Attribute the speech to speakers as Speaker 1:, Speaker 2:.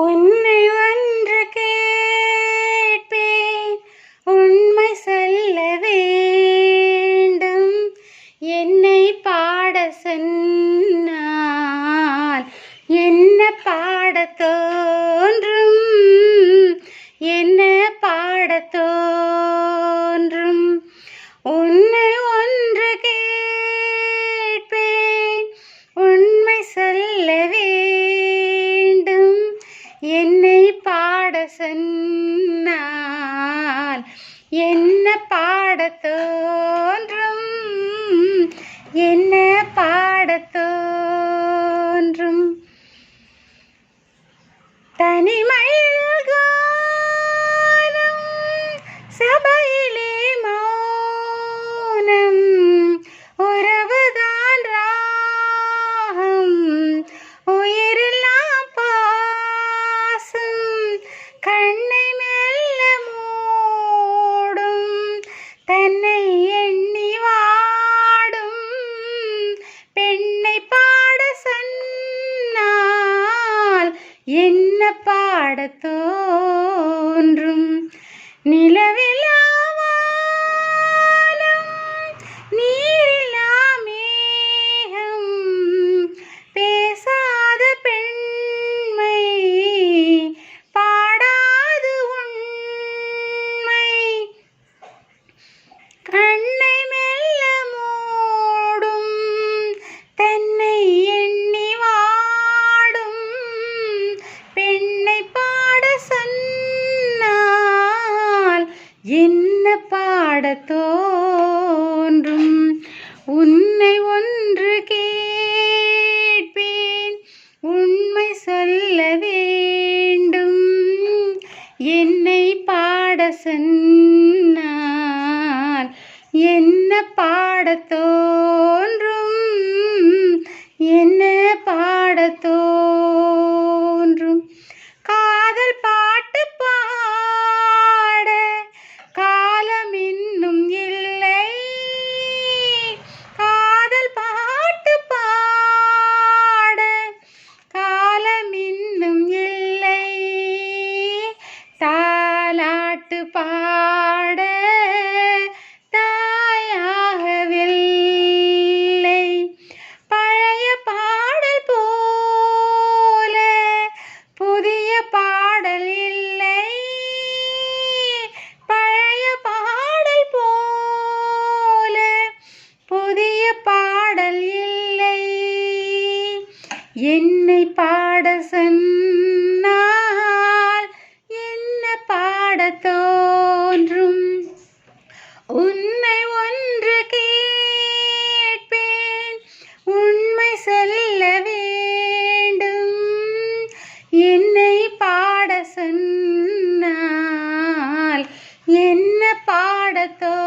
Speaker 1: உன்னை ஒன்று கேட்பேன், உண்மை சொல்ல வேண்டும். என்னை பாட சொன்னால் என்ன பாடத் தோன்றும், என்ன பாடத் தோன்றும். உன்னை ஒன்று கேட்பேன், உண்மை சொல்ல வேண்டும். என்னை பாட சொன்னால் என்ன பாடத் தோன்றும், என்ன பாடத் தோன்றும். தனிமையில் கானம், சபையிலே மௌனம், உறவுதான் ராகம், உயிரெல்லாம் பாசம். கண்ணை மெல்ல மூடும், தன்னை எண்ணி வாடும் பெண்ணை பாட சொன்னால் என்ன பாடத் தோன்றும். நிலவில்லா வானம், நீரில்லா மேகம், பேசாத பெண்மை, பாடாது உண்மை. கண்ணை மெல்ல மூடும், தன்னை எண்ணி வாடும் பெண்ணை பாட சொன்னால் என்ன பாடத் தோன்றும். உன்னை ஒன்று கேட்பேன், உண்மை சொல்ல வேண்டும். என்னை பாட சொன்னால் என்ன பாடத் தோன்றும், என்ன பாடத் தோன்றும். காதல் பாட்டு பாட காலம் இன்னும் இல்லை, காதல் பாட்டு பாட காலம் இன்னும் இல்லை. தாலாட்டு பாட தாயாகவில்லை. பழைய பாடல் போல புதிய பாடல் இல்லை, பழைய பாடல் போல புதிய பாடல் இல்லை. என்னை பாட சொன்னால் என்ன பாடத் தோன்றும். உன்னை ஒன்று கேட்பேன், உண்மை சொல்ல வேண்டும். என்னை பாட சொன்னால் என்ன பாடத் தோன்றும்.